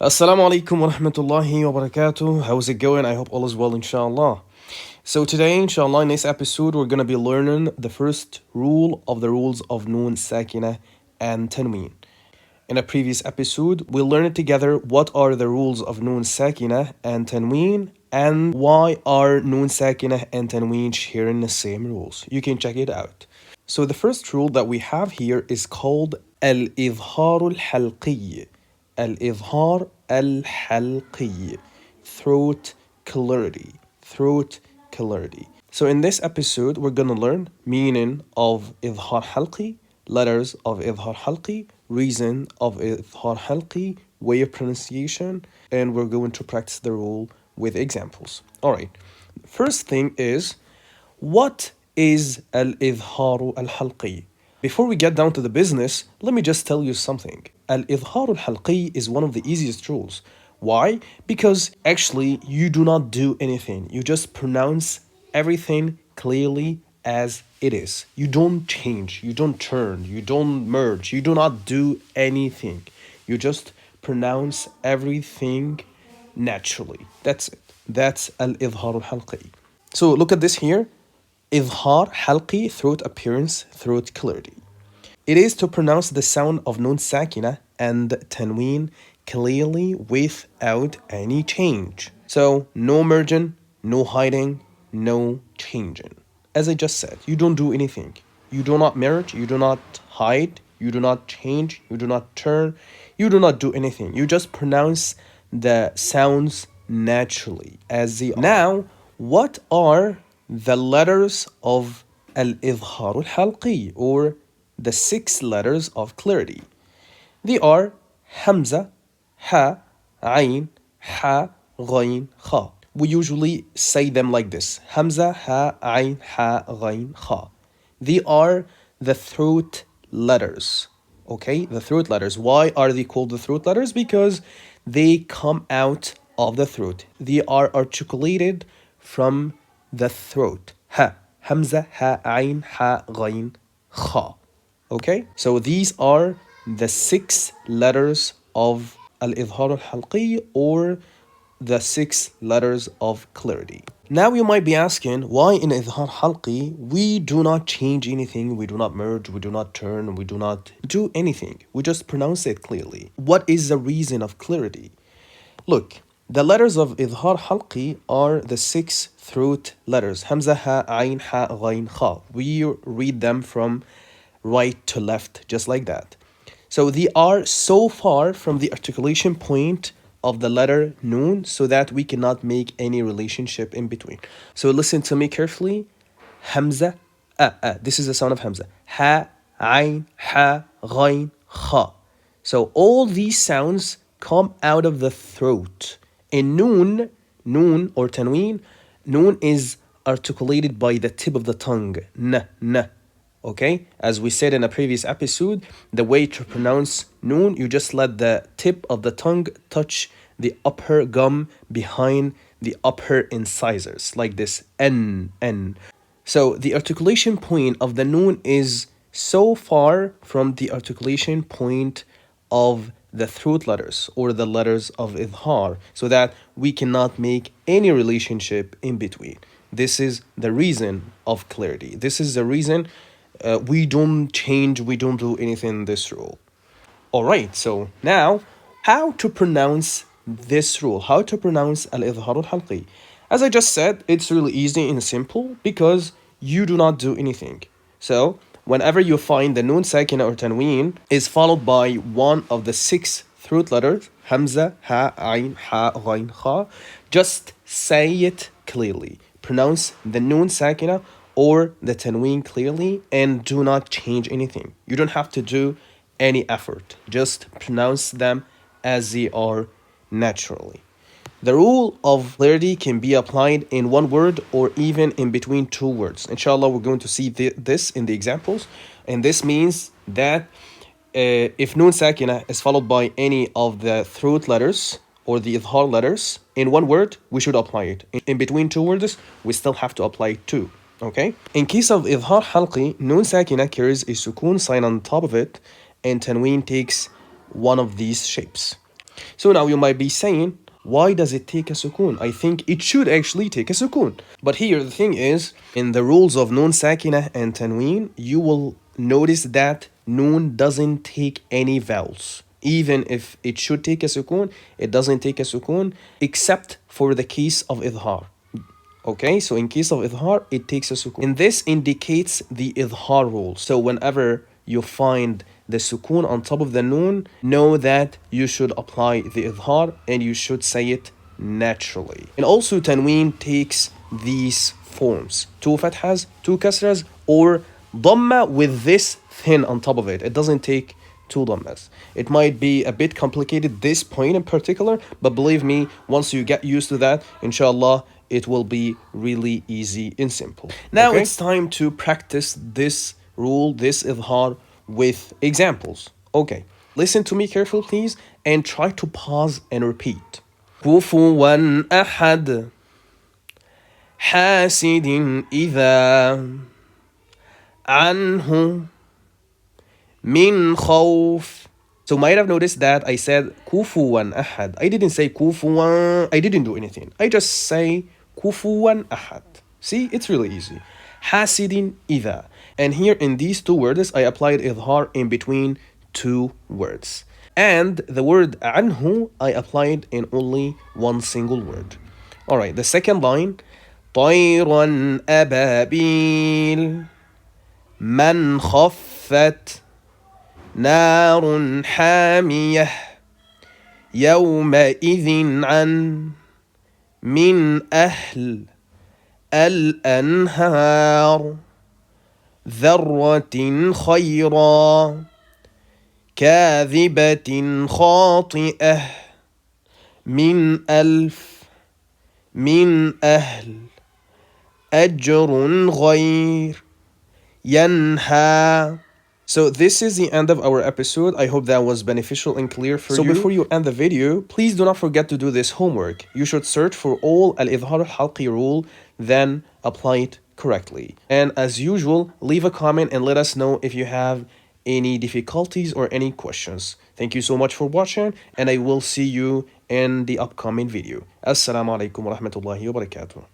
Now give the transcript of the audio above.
Assalamu alaikum wa rahmatullahi wa barakatuh. How's it going? I hope all is well, inshallah. So today, inshallah, in this episode, we're going to be learning the first rule of the rules of Noon, Sakinah, and Tanween. In a previous episode, we learned together what are the rules of Noon, Sakinah, and Tanween, and why are Noon, Sakinah, and Tanween sharing the same rules. You can check it out. So the first rule that we have here is called Al-Izhar al-Halqi. Al-Izhar al-Halqi. Throat clarity. Throat clarity. So in this episode, we're going to learn meaning of Izhar Halqi, letters of Izhar Halqi, reason of Izhar Halqi, way of pronunciation, and we're going to practice the rule with examples. All right. First thing is, what is Al-Izhar al-Halqi? Before we get down to the business, let me just tell you something. Al-Izhar al-Halqi is one of the easiest rules. Why? Because actually you do not do anything. You just pronounce everything clearly as it is. You don't change, you don't turn, you don't merge, you do not do anything. You just pronounce everything naturally. That's it. That's Al-Izhar al-Halqi. So look at this here. Izhar, halqi, throat appearance, throat clarity. It is to pronounce the sound of Nun Sakina and Tanween clearly without any change. So no merging, no hiding, no changing. As I just said, you don't do anything. You do not merge, you do not hide, you do not change, you do not turn, you do not do anything. You just pronounce the sounds naturally as they are. Now, what are the letters of Al-Izhar al-Halqi, or the 6 letters of clarity? They are Hamza, Ha, Ain, Ha, Ghain, Kha. We usually say them like this. Hamza, Ha, Ain, Ha, Ghain, Kha. They are the throat letters. Okay, the throat letters. Why are they called the throat letters? Because they come out of the throat. They are articulated from the throat. Ha, Hamza, Ha, Ain, Ha, Ghain, Kha. Okay, so these are the 6 letters of Al-Izhar al-Halqi, or the 6 letters of clarity. Now you might be asking, why in Izhar Halqi we do not change anything, we do not merge, we do not turn, we do not do anything. We just pronounce it clearly. What is the reason of clarity? Look, the letters of Izhar Halqi are the 6 throat letters. Hamza, Ha, Ain, Ha, Ghain, Kha. We read them from right to left, just like that. So they are so far from the articulation point of the letter Noon so that we cannot make any relationship in between. So listen to me carefully. Hamza, this is the sound of Hamza. Ha, Ain, Ha, Ghain, Kha. So all these sounds come out of the throat. In Noon or Tanween, Noon is articulated by the tip of the tongue. N. Okay, as we said in a previous episode, the way to pronounce Noon, you just let the tip of the tongue touch the upper gum behind the upper incisors, like this, N. So the articulation point of the Noon is so far from the articulation point of the throat letters, or the letters of Izhar, so that we cannot make any relationship in between. This is the reason of clarity. This is the reason we don't change, we don't do anything in this rule. All right, so now, how to pronounce this rule? How to pronounce Al-Izhar al-Halqi? As I just said, it's really easy and simple because you do not do anything. So, whenever you find the Noon Sakina or Tanween is followed by one of the 6 throat letters, Hamza, Ha, Ain, Ha, Ghain, Kha, just say it clearly. Pronounce the Noon Sakina or the Tanween clearly and do not change anything. You don't have to do any effort. Just pronounce them as they are naturally. The rule of clarity can be applied in one word or even in between 2 words. Inshallah, we're going to see this in the examples. And this means that if Noon Sakina is followed by any of the throat letters or the Izhar letters in one word, we should apply it. In between 2 words, we still have to apply it too. Okay? In case of Izhar Halqi, Noon Sakina carries a sukun sign on top of it, and Tanween takes one of these shapes. So now you might be saying, why does it take a sukun? I think it should actually take a sukun. But here the thing is, in the rules of Noon Sakinah and Tanween, you will notice that Noon doesn't take any vowels. Even if it should take a sukun, it doesn't take a sukun except for the case of Izhar. Okay, so in case of Izhar, it takes a sukun. And this indicates the Izhar rule. So whenever you find the sukun on top of the noon, know that you should apply the Izhar and you should say it naturally. And also Tanween takes these forms. Two fathas, two kasras, or dhamma with this thin on top of it. It doesn't take two dhammas. It might be a bit complicated, this point in particular, but believe me, once you get used to that, inshallah, it will be really easy and simple. Now it's time to practice this rule, this izhar, with examples. Okay, listen to me carefully, please, and try to pause and repeat. كفوا أحد حاسد إذا عنه من خوف. So you might have noticed that I said kufuwan ahad. I didn't say kufuwan. I didn't do anything. I just say kufuwan ahad. See, it's really easy. Hasidin idha. And here in these two words, I applied idhar in between two words. And the word anhu, I applied in only one single word. All right, the second line. طيرا أبابيل من خفت نار حامية يومئذ عن من أهل الأنهار ذرة خيرا كاذبة خاطئة من ألف من أهل أجر غير ينهى. So this is the end of our episode. I hope that was beneficial and clear for you. So before you end the video, please do not forget to do this homework. You should search for all Al-Izhar al-Halqi rule, then apply it correctly. And as usual, leave a comment and let us know if you have any difficulties or any questions. Thank you so much for watching, and I will see you in the upcoming video. Assalamu alaikum wa rahmatullahi wa barakatuh.